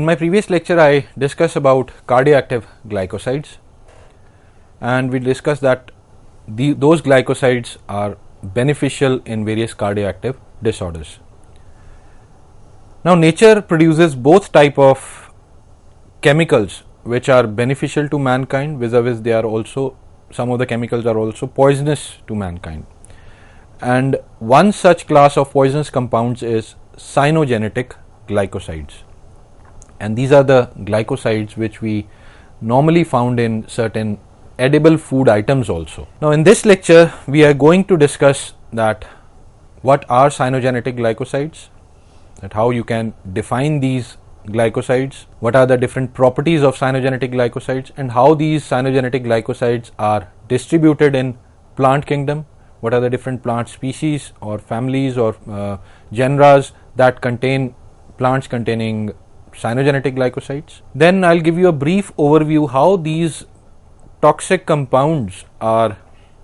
my previous lecture, I discussed about cardioactive glycosides, and we discussed that those glycosides are beneficial in various cardioactive disorders. Now, nature produces both type of chemicals which are beneficial to mankind, vis-a-vis they are also, some of the chemicals are also poisonous to mankind. And one such class of poisonous compounds is cyanogenetic glycosides. And these are the glycosides which we normally found in certain edible food items also. Now, in this lecture, we are going to discuss that what are cyanogenetic glycosides, that how you can define these glycosides, what are the different properties of cyanogenetic glycosides, and how these cyanogenetic glycosides are distributed in plant kingdom, what are the different plant species or families or genera that contain plants containing cyanogenetic glycosides. Then I'll give you a brief overview how these toxic compounds are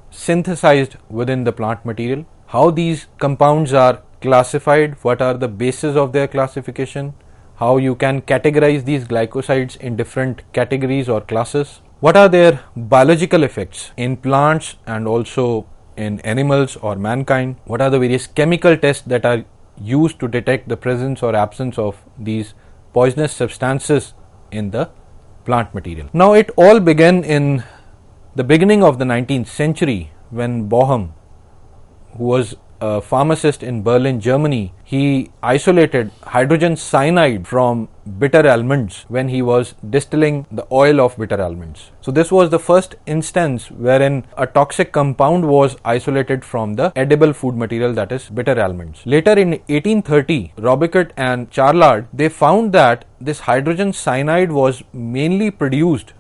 synthesized within the plant material, how these compounds are classified, what are the bases of their classification, how you can categorize these glycosides in different categories or classes, what are their biological effects in plants and also in animals or mankind, what are the various chemical tests that are used to detect the presence or absence of these poisonous substances in the plant material. Now, it all began in the beginning of the 19th century when Boehm, who was a pharmacist in Berlin, Germany, he isolated hydrogen cyanide from bitter almonds when he was distilling the oil of bitter almonds. So this was the first instance wherein a toxic compound was isolated from the edible food material, that is bitter almonds. Later in 1830, Robiquet and Charlard, they found that this hydrogen cyanide was mainly produced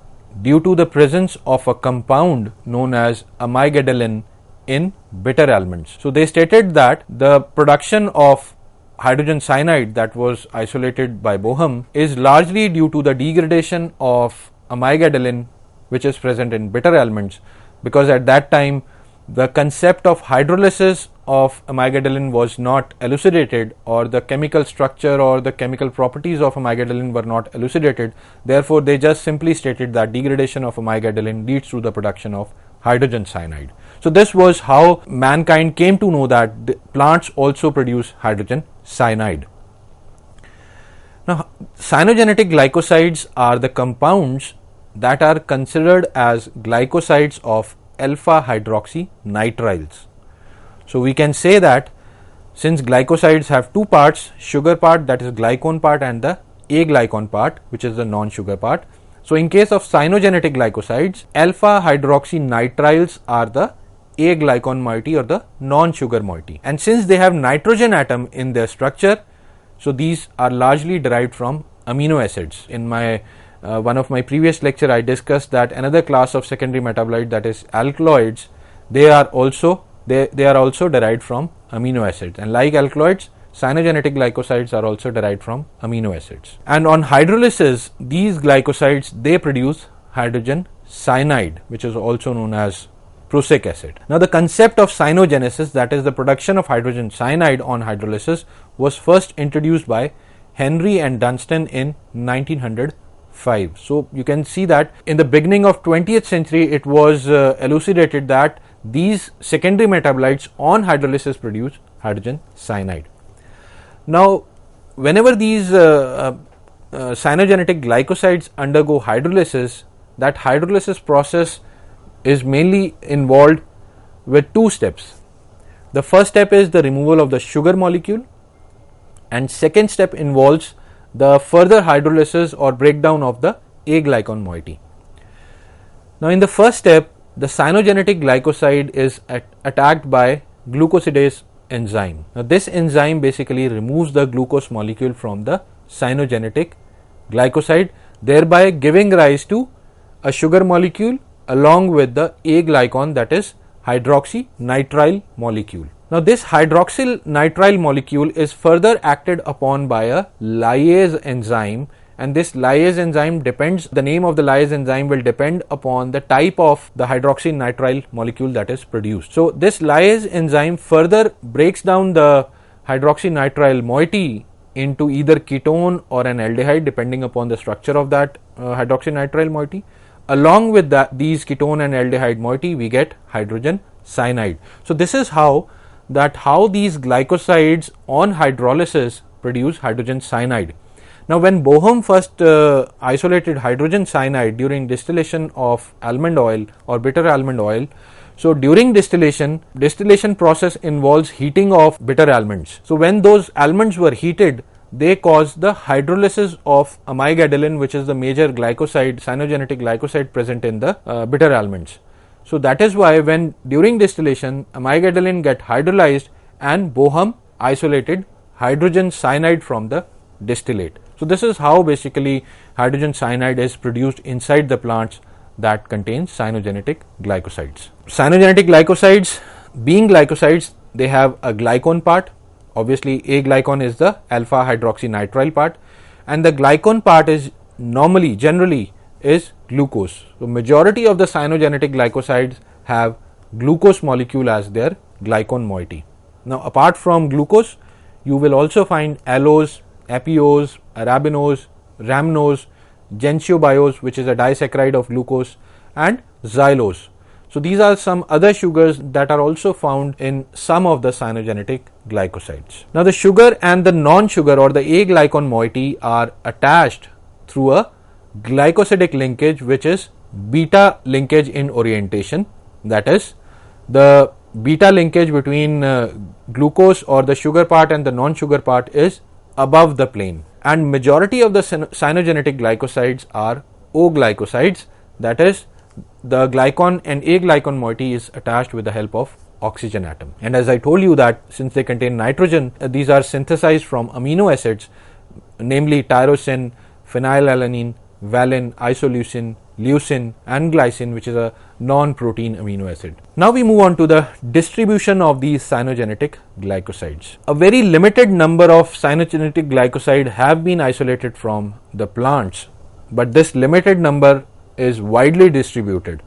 due to the presence of a compound known as amigadellin in bitter almonds. So they stated that the production of hydrogen cyanide that was isolated by Boehm is largely due to the degradation of amigadellin which is present in bitter almonds, because at that time the concept of hydrolysis of amigadellin was not elucidated, or the chemical structure or the chemical properties of amigadellin were not elucidated. Therefore, they just simply stated that degradation of amigadellin leads to the production of hydrogen cyanide. So this was how mankind came to know that the plants also produce hydrogen cyanide. Now, cyanogenetic glycosides are the compounds that are considered as glycosides of alpha hydroxynitriles. So we can say that since glycosides have two parts, sugar part, that is glycone part, and the aglycone part, which is the non-sugar part. So in case of cyanogenetic glycosides, alpha hydroxynitriles are the aglycone moiety or the non-sugar moiety, and since they have nitrogen atom in their structure, so these are largely derived from amino acids. In my one of my previous lecture, I discussed that another class of secondary metabolite, that is alkaloids, they are also derived from amino acids, and like alkaloids, cyanogenetic glycosides are also derived from amino acids. And on hydrolysis, these glycosides, they produce hydrogen cyanide, which is also known as prussic acid. Now, the concept of cyanogenesis, that is the production of hydrogen cyanide on hydrolysis, was first introduced by Henry and Dunstan in 1905. So you can see that in the beginning of 20th century, it was elucidated that these secondary metabolites on hydrolysis produce hydrogen cyanide. Now, whenever these cyanogenetic glycosides undergo hydrolysis, that hydrolysis process is mainly involved with two steps. The first step is the removal of the sugar molecule, and second step involves the further hydrolysis or breakdown of the aglycone moiety. Now, in the first step, the cyanogenetic glycoside is attacked by glucosidase enzyme. Now, this enzyme basically removes the glucose molecule from the cyanogenetic glycoside, thereby giving rise to a sugar molecule along with the aglycone, that is hydroxynitrile molecule. Now, this hydroxynitrile molecule is further acted upon by a lyase enzyme, and this lyase enzyme depends, the name of the lyase enzyme will depend upon the type of the hydroxynitrile molecule that is produced. So, this lyase enzyme further breaks down the hydroxynitrile moiety into either ketone or an aldehyde depending upon the structure of that hydroxynitrile moiety. Along with these ketone and aldehyde moiety, we get hydrogen cyanide. So this is how these glycosides on hydrolysis produce hydrogen cyanide. Now, when Boehm first isolated hydrogen cyanide during distillation of almond oil or bitter almond oil, so during distillation process involves heating of bitter almonds. So when those almonds were heated, they caused the hydrolysis of amygadalin, which is the major glycoside, cyanogenetic glycoside present in the bitter almonds. So that is why when during distillation amygadalin get hydrolyzed and Boehm isolated hydrogen cyanide from the distillate. So this is how basically hydrogen cyanide is produced inside the plants that contains cyanogenetic glycosides. Cyanogenetic glycosides, being glycosides, they have a glycone part. Obviously, A glycone is the alpha hydroxynitrile part, and the glycone part is generally is glucose. So majority of the cyanogenetic glycosides have glucose molecule as their glycone moiety. Now, apart from glucose, you will also find allose, epiose, arabinose, rhamnose, gentiobaiose, which is a disaccharide of glucose, and xylose. So these are some other sugars that are also found in some of the cyanogenetic glycosides. Now the sugar and the non-sugar or the A glycone moiety are attached through a glycosidic linkage, which is beta linkage in orientation. That is, the beta linkage between glucose or the sugar part and the non-sugar part is above the plane, and majority of the cyanogenetic glycosides are O glycosides. That is, the glycone and A glycone moiety is attached with the help of oxygen atom. And as I told you that since they contain nitrogen, these are synthesized from amino acids, namely tyrosine, phenylalanine, valine, isoleucine, leucine and glycine, which is a non-protein amino acid. Now we move on to the distribution of these cyanogenetic glycosides. A very limited number of cyanogenetic glycosides have been isolated from the plants, but this limited number is widely distributed.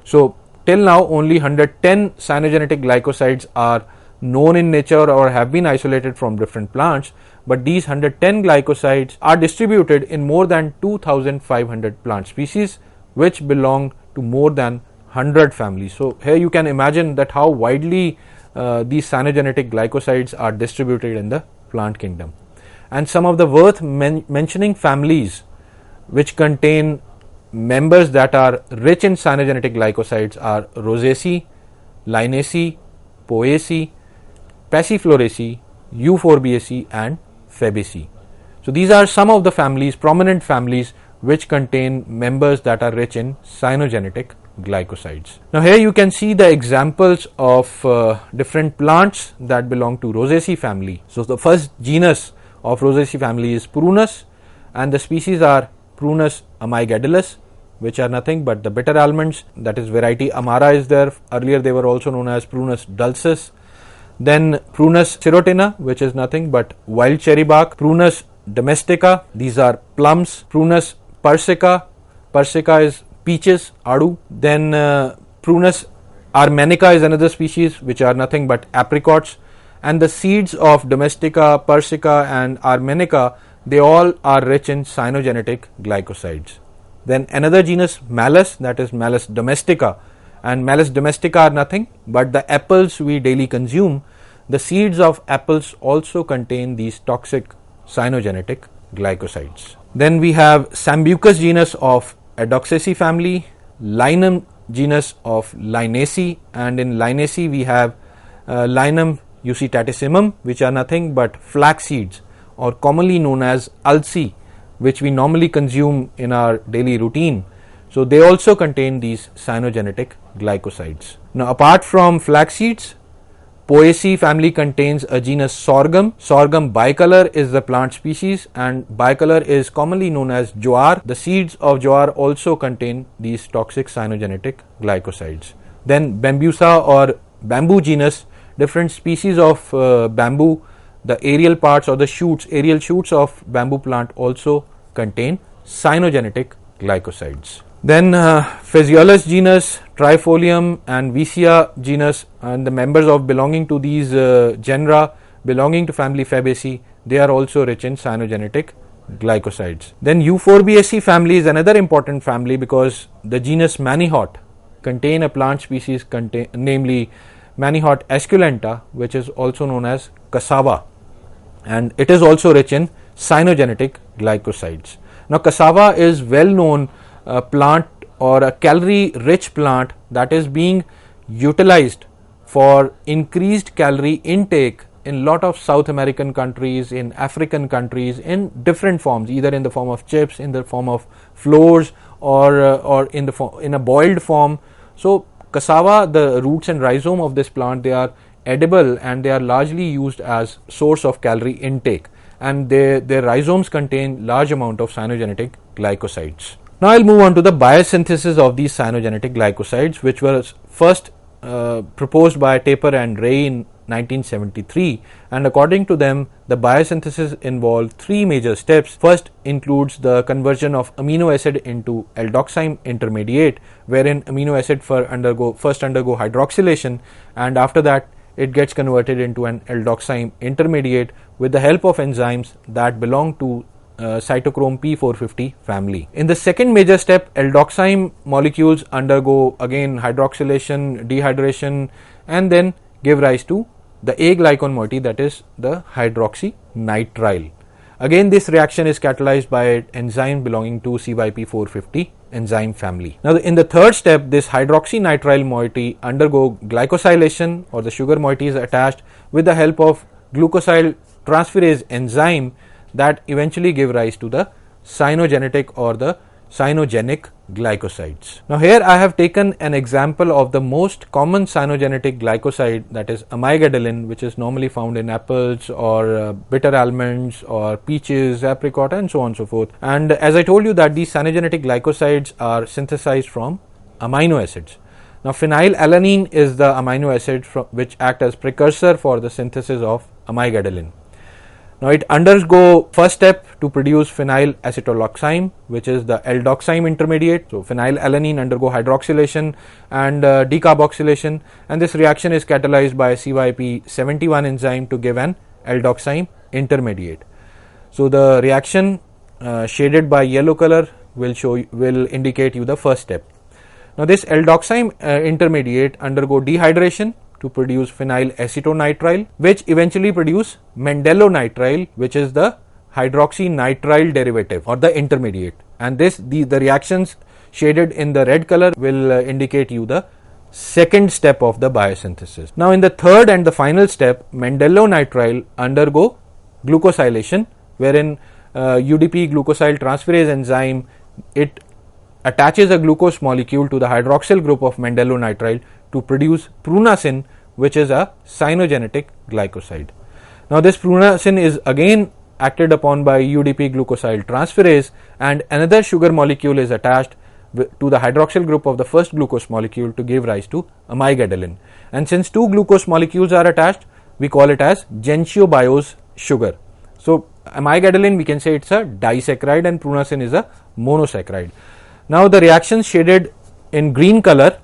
So till now only 110 cyanogenetic glycosides are known in nature or have been isolated from different plants, but these 110 glycosides are distributed in more than 2500 plant species, which belong to more than 100 families. So here you can imagine that how widely these cyanogenetic glycosides are distributed in the plant kingdom. And some of the worth mentioning families which contain members that are rich in cyanogenetic glycosides are Rosaceae, Linaceae, Poaceae, Passifloraceae, Euphorbiaceae and Fabaceae. So these are some of the families, prominent families, which contain members that are rich in cyanogenetic glycosides. Now here you can see the examples of different plants that belong to Rosaceae family. So the first genus of Rosaceae family is Prunus, and the species are Prunus amygadellus, which are nothing but the bitter almonds. That is, variety Amara is there. Earlier they were also known as Prunus dulcis. Then Prunus serotina, which is nothing but wild cherry bark. Prunus domestica, these are plums. Prunus persica, persica is peaches, adu. Then Prunus armenica is another species, which are nothing but apricots. And the seeds of domestica, persica and armenica, they all are rich in cyanogenetic glycosides. Then another genus Malus, that is Malus domestica, and Malus domestica are nothing but the apples we daily consume. The seeds of apples also contain these toxic cyanogenetic glycosides. Then we have Sambucus genus of Adoxaceae family, Linum genus of Linaceae, and in Linaceae we have Linum usitatissimum, which are nothing but flax seeds, or commonly known as ulci, which we normally consume in our daily routine. So they also contain these cyanogenetic glycosides. Now apart from flax seeds, Poaceae family contains a genus Sorghum. Sorghum bicolor is the plant species, and bicolor is commonly known as jowar. The seeds of jowar also contain these toxic cyanogenetic glycosides. Then Bambusa or bamboo genus, different species of bamboo, the aerial parts or the shoots, aerial shoots of bamboo plant also contain cyanogenetic glycosides. Then Phaseolus genus, Trifolium and Vicia genus, and the members of belonging to these genera belonging to family Fabaceae, they are also rich in cyanogenetic glycosides. Then Euphorbiaceae family is another important family because the genus Manihot contain a plant species namely Manihot esculenta, which is also known as cassava, and it is also rich in cyanogenetic glycosides. Now cassava is well known plant or a calorie rich plant that is being utilized for increased calorie intake in lot of South American countries, in African countries, in different forms, either in the form of chips, in the form of flours, or in a boiled form. So cassava, the roots and rhizome of this plant, they are edible and they are largely used as source of calorie intake, and their rhizomes contain large amount of cyanogenetic glycosides. Now I'll move on to the biosynthesis of these cyanogenetic glycosides, which was first proposed by Taper and Ray in 1973, and according to them the biosynthesis involved three major steps. First includes the conversion of amino acid into aldoxime intermediate, wherein amino acid first undergo hydroxylation, and after that it gets converted into an aldoxime intermediate with the help of enzymes that belong to cytochrome P450 family. In the second major step, aldoxime molecules undergo again hydroxylation, dehydration, and then give rise to the A glycone moiety, that is the hydroxynitrile. Again, this reaction is catalyzed by an enzyme belonging to CYP450 enzyme family. Now, in the third step, this hydroxynitrile moiety undergo glycosylation, or the sugar moiety is attached with the help of glucosyl transferase enzyme that eventually give rise to the cyanogenetic or the cyanogenic glycosides. Now here I have taken an example of the most common cyanogenetic glycoside, that is amygadalin, which is normally found in apples or bitter almonds or peaches, apricot, and so on and so forth. And as I told you that these cyanogenetic glycosides are synthesized from amino acids. Now phenylalanine is the amino acid which act as precursor for the synthesis of amygadalin. Now it undergo first step to produce phenyl acetaloxime, which is the aldoxime intermediate. So phenylalanine undergo hydroxylation and decarboxylation, and this reaction is catalyzed by CYP71 enzyme to give an aldoxime intermediate. So the reaction shaded by yellow color will indicate you the first step. Now this aldoxime intermediate undergo dehydration to produce phenyl acetonitrile, which eventually produce mendelonitrile, which is the hydroxynitrile derivative or the intermediate. And the reactions shaded in the red color will indicate you the second step of the biosynthesis. Now in the third and the final step, mendelonitrile undergo glucosylation, wherein UDP glucosyl transferase enzyme, it attaches a glucose molecule to the hydroxyl group of mendelonitrile to produce prunacin, which is a cyanogenetic glycoside. Now this prunacin is again acted upon by UDP glucosyl transferase, and another sugar molecule is attached to the hydroxyl group of the first glucose molecule to give rise to amygadalin. And since two glucose molecules are attached, we call it as Gentiobiose sugar. So amygadalin, we can say it's a disaccharide and prunacin is a monosaccharide. Now the reactions shaded in green color,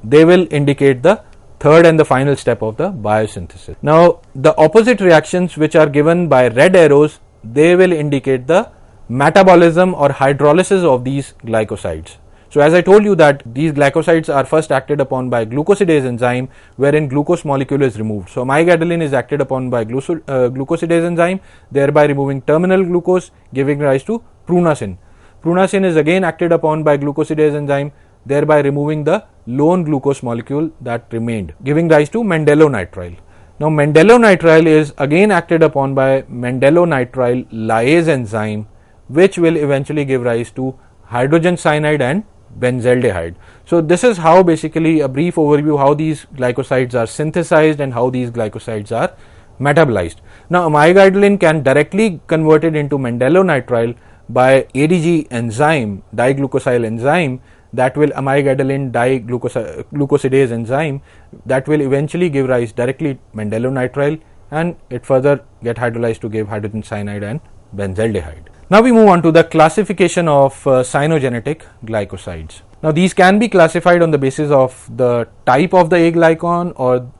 they will indicate the third and the final step of the biosynthesis. Now the opposite reactions which are given by red arrows, they will indicate the metabolism or hydrolysis of these glycosides. So as I told you that these glycosides are first acted upon by glucosidase enzyme, wherein glucose molecule is removed. So amygadalin is acted upon by glucosidase enzyme, thereby removing terminal glucose, giving rise to prunacin. Prunacin is again acted upon by glucosidase enzyme, thereby removing the lone glucose molecule that remained, giving rise to mendelonitrile. Now mendelonitrile is again acted upon by mendelonitrile lyase enzyme, which will eventually give rise to hydrogen cyanide and benzaldehyde. So this is how, basically a brief overview, how these glycosides are synthesized and how these glycosides are metabolized. Now amygadalin can directly converted into mendelonitrile by ADG enzyme, diglucosyl enzyme, that will amygadalin diglucosidase enzyme, that will eventually give rise directly mendelonitrile, and it further get hydrolyzed to give hydrogen cyanide and benzaldehyde. Now we move on to the classification of cyanogenetic glycosides. Now these can be classified on the basis of the type of the A glycone or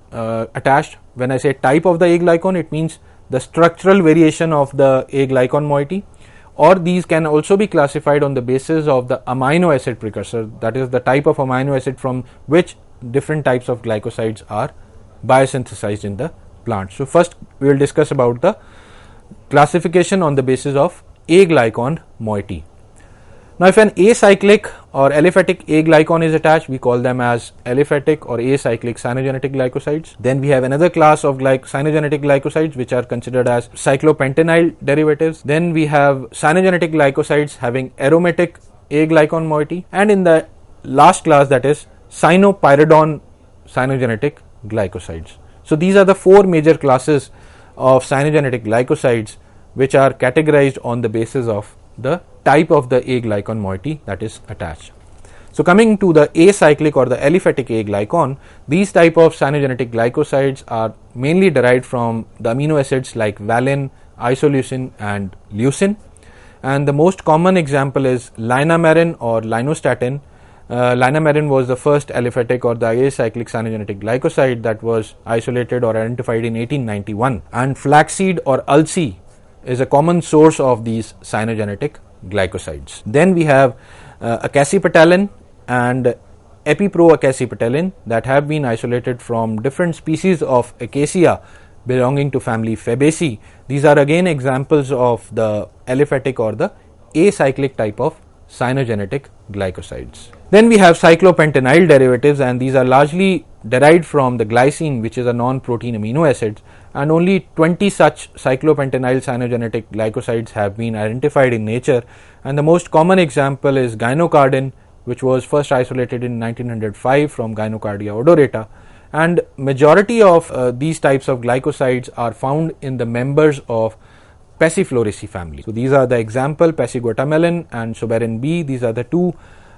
attached. When I say type of the A glycone, it means the structural variation of the A glycon moiety, or these can also be classified on the basis of the amino acid precursor, that is the type of amino acid from which different types of glycosides are biosynthesized in the plant. So first we will discuss about the classification on the basis of A glycon moiety. Now, if an acyclic or aliphatic A glycon is attached, we call them as aliphatic or acyclic cyanogenetic glycosides. Then we have another class of cyanogenetic glycosides which are considered as cyclopentenyl derivatives. Then we have cyanogenetic glycosides having aromatic A glycon moiety, and in the last class, that is cyanopyridone cyanogenetic glycosides. So these are the four major classes of cyanogenetic glycosides which are categorized on the basis of the type of the A glycon moiety that is attached. So coming to the acyclic or the aliphatic A glycon, these type of cyanogenetic glycosides are mainly derived from the amino acids like valine, isoleucine and leucine, and the most common example is linamarin or linostatin. Linamarin was the first aliphatic or the acyclic cyanogenetic glycoside that was isolated or identified in 1891, and flaxseed or ulsi is a common source of these cyanogenetic glycosides. Then we have acacipetalin and epiproacacipetalin that have been isolated from different species of acacia belonging to family Fabaceae. These are again examples of the aliphatic or the acyclic type of cyanogenetic glycosides. Then we have cyclopentenyl derivatives, and these are largely derived from the glycine, which is a non-protein amino acid, and only 20 such cyclopentenyl cyanogenetic glycosides have been identified in nature, and the most common example is gynocardin, which was first isolated in 1905 from Gynocardia odorata, and majority of these types of glycosides are found in the members of Passifloraceae family. So these are the example, pasiguatamelin and soberin B. These are the two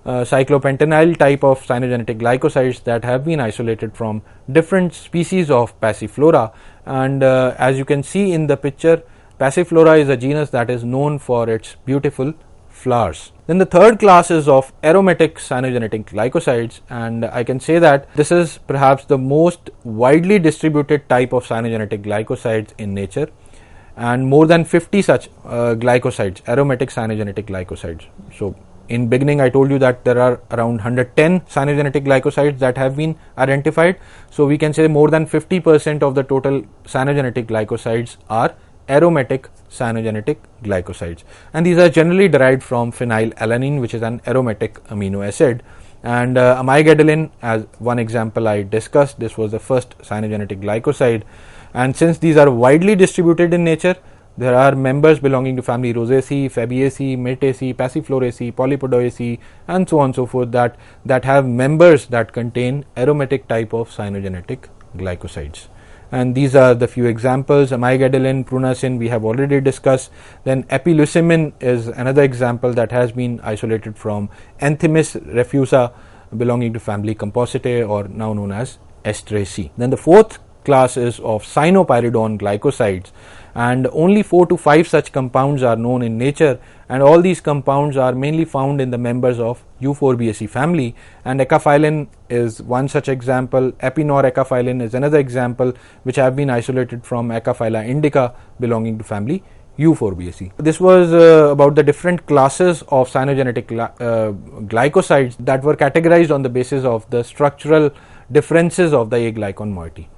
cyclopentenyl type of cyanogenetic glycosides that have been isolated from different species of Passiflora, and as you can see in the picture, Passiflora is a genus that is known for its beautiful flowers. Then the third class is of aromatic cyanogenetic glycosides, and I can say that this is perhaps the most widely distributed type of cyanogenetic glycosides in nature, and more than 50 such glycosides, aromatic cyanogenetic glycosides. So in beginning I told you that there are around 110 cyanogenetic glycosides that have been identified. So we can say more than 50% of the total cyanogenetic glycosides are aromatic cyanogenetic glycosides, and these are generally derived from phenylalanine, which is an aromatic amino acid, and amigadilin, as one example I discussed, this was the first cyanogenetic glycoside. And since these are widely distributed in nature, there are members belonging to family Rosaceae, Fabaceae, Myrtaceae, Passifloraceae, Polypodoaceae and so on and so forth that have members that contain aromatic type of cyanogenetic glycosides. And these are the few examples. Amigadilin, prunacin we have already discussed. Then epileucimine is another example that has been isolated from Anthemis refusa belonging to family Compositae, or now known as Asteraceae. Then the fourth class is of cyanopyridone glycosides, and only 4 to 5 such compounds are known in nature, and all these compounds are mainly found in the members of Euphorbiaceae family, and ecophyllin is one such example. Epinorecophyllin is another example which have been isolated from Ecophylla indica belonging to family Euphorbiaceae. This was about the different classes of cyanogenetic glycosides that were categorized on the basis of the structural differences of the A glycon moiety.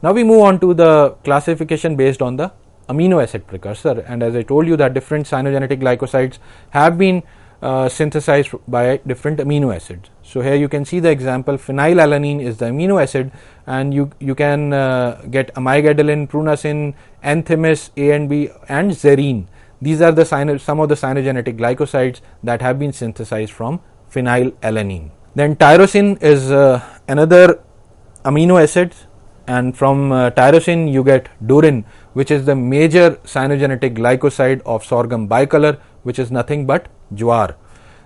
Now we move on to the classification based on the amino acid precursor, and as I told you that different cyanogenetic glycosides have been synthesized by different amino acids. So here you can see the example, phenylalanine is the amino acid, and you can get amigadilin, prunacin, Anthemis, A and B and serine. These are the some of the cyanogenetic glycosides that have been synthesized from phenylalanine. Then tyrosine is another amino acid, and from tyrosine you get durin, which is the major cyanogenetic glycoside of sorghum bicolor, which is nothing but jowar.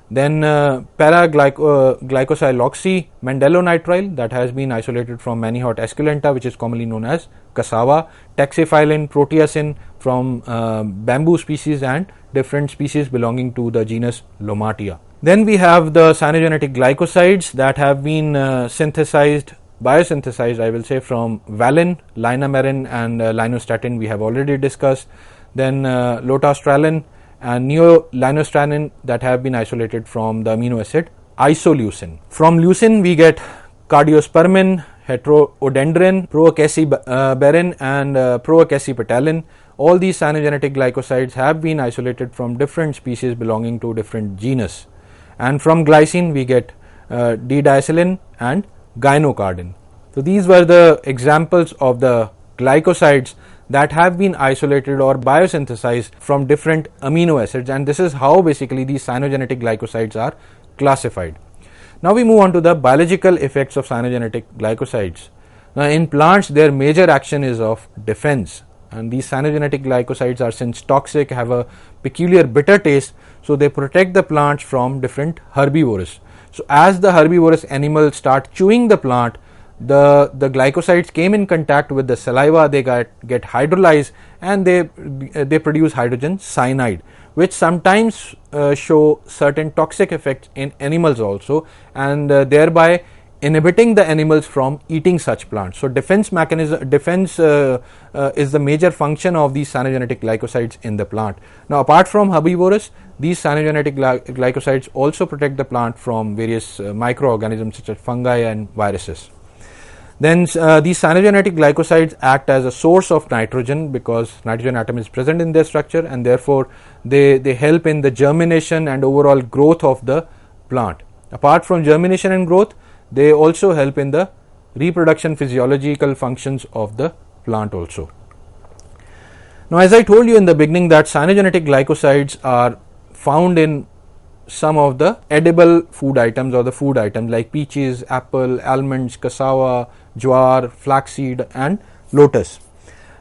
Then para-glycosyloxy mandellonitrile that has been isolated from Manihot esculenta, which is commonly known as cassava. Taxiphyllin, proteasin from bamboo species and different species belonging to the genus Lomatia. Then we have the cyanogenetic glycosides that have been synthesized biosynthesized, I will say, from valine, linamarin and linostatin we have already discussed, then lotastralin and neolinostranin that have been isolated from the amino acid isoleucine. From leucine we get cardiospermin, heterodendrin, proacacibarin and proacacipetalin. All these cyanogenetic glycosides have been isolated from different species belonging to different genus. And from glycine we get D-diacylin and gynocardin. So these were the examples of the glycosides that have been isolated or biosynthesized from different amino acids, and this is how basically these cyanogenetic glycosides are classified. Now we move on to the biological effects of cyanogenetic glycosides. Now in plants their major action is of defense, and these cyanogenetic glycosides are, since toxic, have a peculiar bitter taste, so they protect the plants from different herbivores. So as the herbivorous animals start chewing the plant, the glycosides came in contact with the saliva, they get hydrolyzed and they produce hydrogen cyanide, which sometimes show certain toxic effects in animals also, and thereby inhibiting the animals from eating such plants. So defense is the major function of these cyanogenetic glycosides in the plant. Now apart from herbivorous, these cyanogenetic glycosides also protect the plant from various microorganisms such as fungi and viruses. Then these cyanogenetic glycosides act as a source of nitrogen, because nitrogen atom is present in their structure, and therefore they help in the germination and overall growth of the plant. Apart from germination and growth, they also help in the reproduction physiological functions of the plant also. Now as I told you in the beginning that cyanogenetic glycosides are found in some of the edible food items or the food items like peaches, apple, almonds, cassava, jowar, flaxseed and lotus.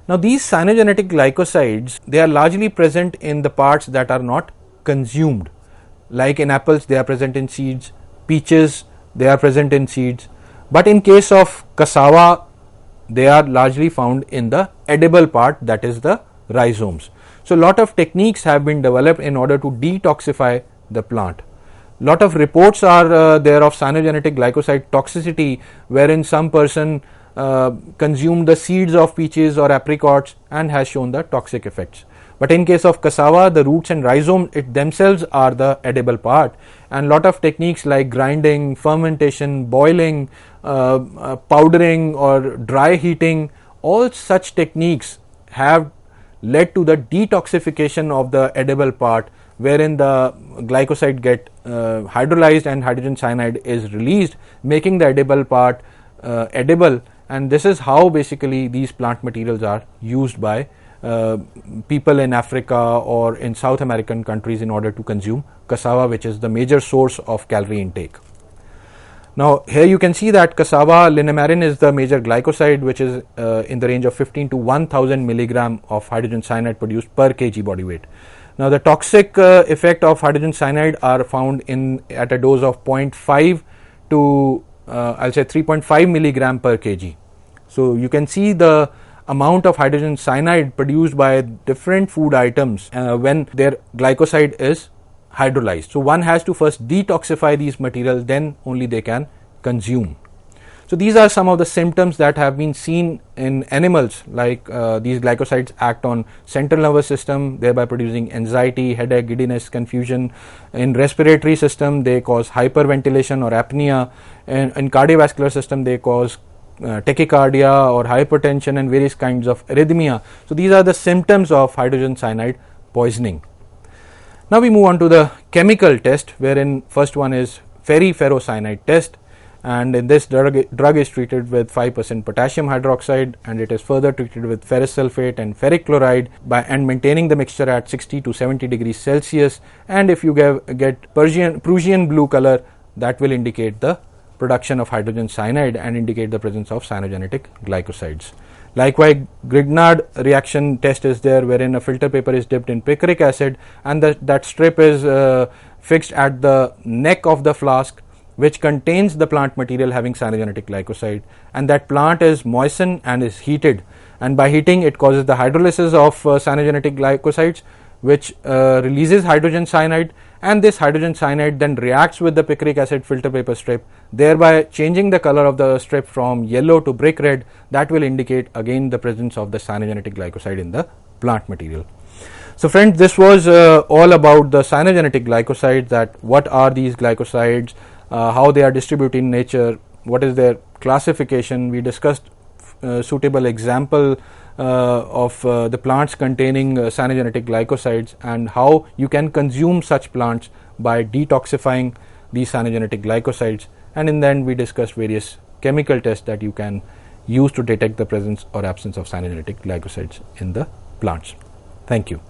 Now these cyanogenetic glycosides, they are largely present in the parts that are not consumed. Like in apples they are present in seeds, peaches they are present in seeds, but in case of cassava they are largely found in the edible part, that is the rhizomes. So lot of techniques have been developed in order to detoxify the plant. Lot of reports are there of cyanogenetic glycoside toxicity, wherein some person consumed the seeds of peaches or apricots and has shown the toxic effects. But in case of cassava, the roots and rhizome it themselves are the edible part, and lot of techniques like grinding, fermentation, boiling, powdering or dry heating, all such techniques have led to the detoxification of the edible part, wherein the glycoside get hydrolyzed and hydrogen cyanide is released, making the edible part edible, and this is how basically these plant materials are used by people in Africa or in South American countries in order to consume cassava, which is the major source of calorie intake. Now here you can see that cassava linamarin is the major glycoside, which is in the range of 15 to 1000 milligram of hydrogen cyanide produced per kg body weight. Now the toxic effect of hydrogen cyanide are found at a dose of 0.5 to I'll say 3.5 milligram per kg. So you can see the amount of hydrogen cyanide produced by different food items when their glycoside is hydrolyzed. So one has to first detoxify these materials, then only they can consume. So these are some of the symptoms that have been seen in animals, like these glycosides act on central nervous system, thereby producing anxiety, headache, giddiness, confusion. In respiratory system they cause hyperventilation or apnea, and in cardiovascular system they cause tachycardia or hypertension and various kinds of arrhythmia. So these are the symptoms of hydrogen cyanide poisoning. Now we move on to the chemical test, wherein first one is ferriferrocyanide test, and in this drug is treated with 5% potassium hydroxide, and it is further treated with ferrous sulfate and ferric chloride and maintaining the mixture at 60 to 70 degrees Celsius, and if you get Prussian blue color, that will indicate the production of hydrogen cyanide and indicate the presence of cyanogenetic glycosides. Likewise, Grignard reaction test is there, wherein a filter paper is dipped in picric acid and that strip is fixed at the neck of the flask, which contains the plant material having cyanogenetic glycoside, and that plant is moistened and is heated, and by heating it causes the hydrolysis of cyanogenetic glycosides, which releases hydrogen cyanide, and this hydrogen cyanide then reacts with the picric acid filter paper strip, thereby changing the color of the strip from yellow to brick red. That will indicate again the presence of the cyanogenetic glycoside in the plant material. So friends, this was all about the cyanogenetic glycosides, that what are these glycosides, how they are distributed in nature, what is their classification. We discussed suitable example of the plants containing cyanogenetic glycosides, and how you can consume such plants by detoxifying these cyanogenetic glycosides. And in the end, we discussed various chemical tests that you can use to detect the presence or absence of cyanogenetic glycosides in the plants. Thank you.